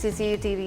CCTV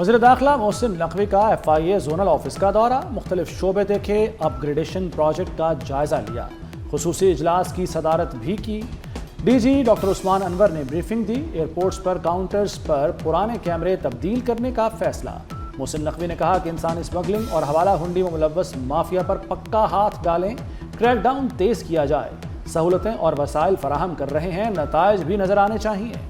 وزیر داخلہ محسن نقوی کا FIA زونل آفس کا دورہ، مختلف شعبے دیکھے، اپ گریڈیشن پروجیکٹ کا جائزہ لیا، خصوصی اجلاس کی صدارت بھی کی۔ DG ڈاکٹر عثمان انور نے بریفنگ دی، ایئرپورٹس پر کاؤنٹرز پر پرانے کیمرے تبدیل کرنے کا فیصلہ۔ محسن نقوی نے کہا کہ انسانی اسمگلنگ اور حوالہ ہنڈی میں ملوث مافیا پر پکا ہاتھ ڈالیں، کریک ڈاؤن تیز کیا جائے، سہولتیں اور وسائل فراہم کر رہے ہیں، نتائج بھی نظر آنے چاہیے۔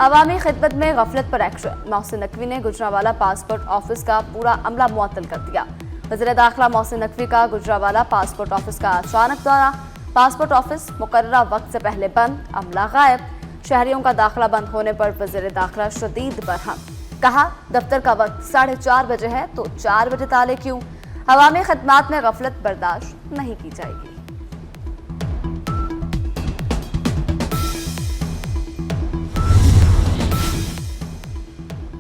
عوامی خدمت میں غفلت پر ایکشن، محسن نقوی نے گجرانوالہ پاسپورٹ آفس کا پورا عملہ معطل کر دیا۔ وزیر داخلہ محسن نقوی کا گجرانوالہ پاسپورٹ آفس کا اچانک دورہ، پاسپورٹ آفس مقررہ وقت سے پہلے بند، عملہ غائب، شہریوں کا داخلہ بند ہونے پر وزیر داخلہ شدید برہم، کہا دفتر کا وقت 4:30 بجے ہے تو 4 بجے تالے کیوں؟ عوامی خدمات میں غفلت برداشت نہیں کی جائے گی۔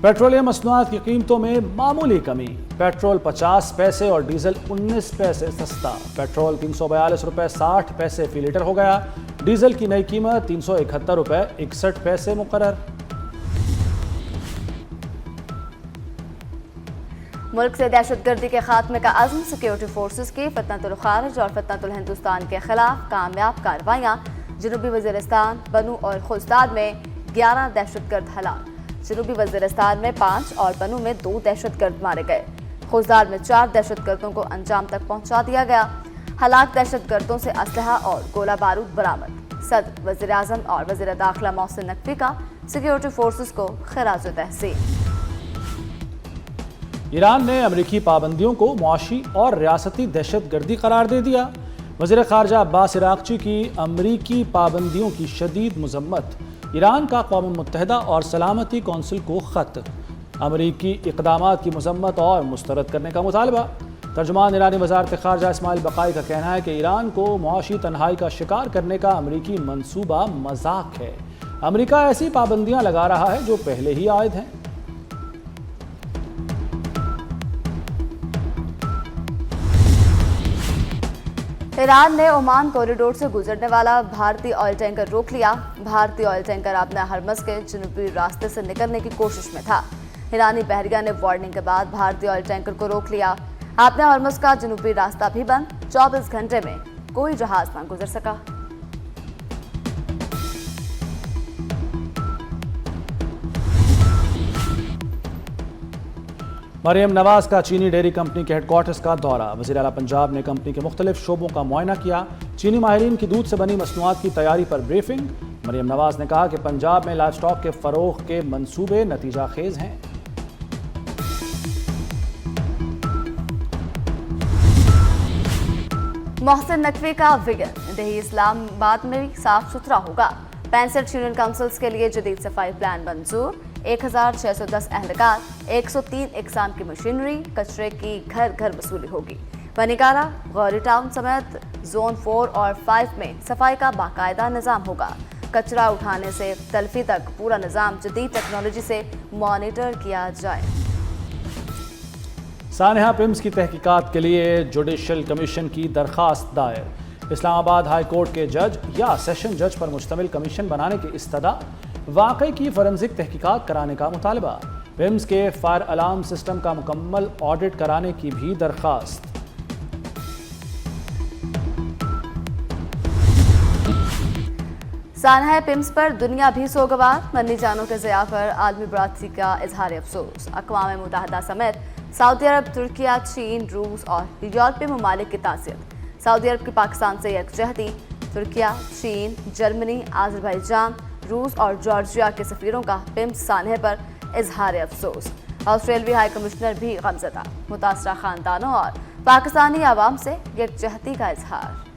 پیٹرولیم مصنوعات کی قیمتوں میں معمولی کمی، پیٹرول 50 پیسے اور ڈیزل 19 پیسے سستا، پیٹرول 342 روپے 60 پیسے فی لیٹر ہو گیا، ڈیزل کی نئی قیمت 371 روپے 61 پیسے مقرر۔ ملک سے دہشت گردی کے خاتمے کا عزم، سیکیورٹی فورسز کی فتنۃ الخارج اور فتنۃ الہندوستان کے خلاف کامیاب کارروائیاں، جنوبی وزیرستان، بنو اور خوزدار میں 11 دہشت گرد ہلاک، جنوبی وزیرستان میں 5 اور بنو میں 2 دہشت گرد مارے گئے، خوزدار میں 4 دہشت گردوں کو انجام تک پہنچا دیا گیا، ہلاک دہشت گردوں سے اسلحہ اور گولہ بارود برآمد۔ صدر وزیر اعظم اور وزیر داخلہ محسن نقوی کا سیکیورٹی فورسز کو خراج تحسین۔ ایران نے امریکی پابندیوں کو معاشی اور ریاستی دہشت گردی قرار دے دیا، وزیر خارجہ عباس عراقچی کی امریکی پابندیوں کی شدید مذمت، ایران کا اقوام متحدہ اور سلامتی کونسل کو خط، امریکی اقدامات کی مذمت اور مسترد کرنے کا مطالبہ۔ ترجمان ایرانی وزارت خارجہ اسماعیل بقائی کا کہنا ہے کہ ایران کو معاشی تنہائی کا شکار کرنے کا امریکی منصوبہ مذاق ہے، امریکہ ایسی پابندیاں لگا رہا ہے جو پہلے ہی عائد ہیں۔ ایران نے عمان کوریڈور سے گزرنے والا بھارتی آئل ٹینکر روک لیا، بھارتی آئل ٹینکر اپنے ہرمز کے جنوبی راستے سے نکلنے کی کوشش میں تھا، ایرانی بحریہ نے وارننگ کے بعد بھارتی آئل ٹینکر کو روک لیا، اپنے ہرمز کا جنوبی راستہ بھی بند، 24 گھنٹے میں کوئی جہاز نہ گزر سکا۔ مریم نواز کا چینی ڈیری کمپنی کے ہیڈ کوارٹرز کا دورہ، وزیر اعلیٰ پنجاب نے کمپنی کے مختلف شعبوں کا معائنہ کیا، چینی ماہرین کی دودھ سے بنی مصنوعات کی تیاری پر بریفنگ۔ مریم نواز نے کہا کہ پنجاب میں لائف سٹاک کے فروغ کے منصوبے نتیجہ خیز ہیں۔ محسن نقوی کا ویژن، دیہی اسلام آباد میں بھی صاف ستھرا ہوگا، 65 یونین کونسلز کے لیے جدید صفائی پلان منظور، 1610 اہلکار، 103 اقسام کی مشینری، کچرے کی گھر گھر وصولی ہوگی۔ ونیکارا، غوری ٹاؤن سمیت زون 4 اور 5 میں صفائی کا باقاعدہ نظام ہوگا، کچرا اٹھانے سے تلفی تک پورا نظام جدید ٹیکنالوجی سے مانیٹر کیا جائے۔ سانحہ پمز کی تحقیقات کے لیے جوڈیشل کمیشن کی درخواست دائر، اسلام آباد ہائی کورٹ کے جج یا سیشن جج پر مشتمل کمیشن بنانے کی استدعا، واقعے کی فورنزک تحقیقات کرانے کا مطالبہ، پمز کے فائر الارم سسٹم کا مکمل آڈٹ کرانے کی بھی درخواست۔ سانحہ پمز پر دنیا بھی سوگوار، مرنی جانوں کے ضیاع پر عالمی برادری کا اظہار افسوس، اقوام متحدہ سمیت سعودی عرب، ترکیہ، چین، روس اور یورپی ممالک کی تعزیت، سعودی عرب کی پاکستان سے یکجہتی، ترکیہ، چین، جرمنی، آذربائیجان، روس اور جارجیا کے سفیروں کا پمز سانحے پر اظہار افسوس، آسٹریلوی ہائی کمشنر بھی غمزدہ، متاثرہ خاندانوں اور پاکستانی عوام سے یکجہتی کا اظہار۔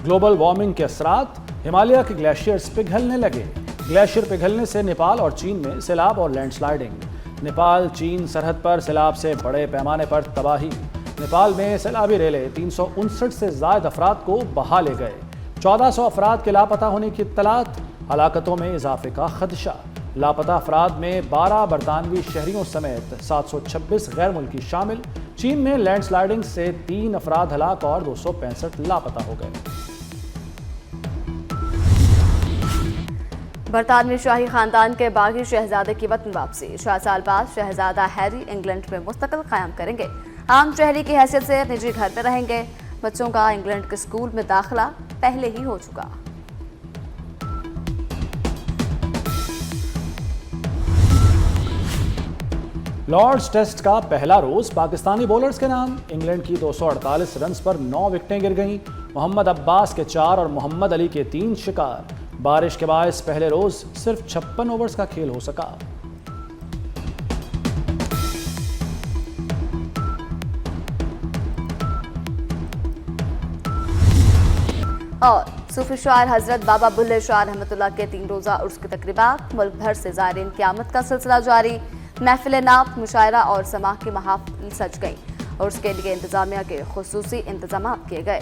گلوبل وارمنگ کے اثرات، ہمالیہ کے گلیشیئرز پگھلنے لگے، گلیشیئر پگھلنے سے نیپال اور چین میں سیلاب اور لینڈ سلائیڈنگ، نیپال چین سرحد پر سیلاب سے بڑے پیمانے پر تباہی، نیپال میں سیلابی ریلے 359 سے زائد افراد کو بہا لے گئے، 1400 افراد کے لاپتہ ہونے کی اطلاعات، ہلاکتوں میں اضافے کا خدشہ، لاپتہ افراد میں 12 برطانوی شہریوں سمیت 726 غیر ملکی شامل، چین میں لینڈ سلائڈنگ سے 3 افراد ہلاک اور 265 لاپتہ ہو گئے۔ برطانوی شاہی خاندان کے باغی شہزادے کی وطن واپسی، 6 سال بعد شہزادہ ہیری انگلینڈ میں مستقل قیام کریں گے۔ عام شہری کی حیثیت سے نجی گھر میں رہیں گے۔ بچوں کا انگلینڈ کے اسکول میں داخلہ پہلے ہی ہو چکا۔ لارڈز ٹیسٹ کا پہلا روز پاکستانی بولرز کے نام، انگلینڈ کی 248 رنز پر 9 وکٹیں گر گئیں۔ محمد عباس کے 4 اور محمد علی کے 3 شکار۔ بارش کے باعث پہلے روز صرف 56 اوورز کا کھیل ہو سکا۔ اور صوفی شاعر حضرت بابا بلے شاہ رحمۃ اللہ کے 3 روزہ عرس کی تقریبات، ملک بھر سے زائرین کی آمد کا سلسلہ جاری۔ محفل نعت، مشاعرہ اور سماع کی محافل سج گئیں اور اس کے لیے انتظامیہ کے خصوصی انتظامات کیے گئے۔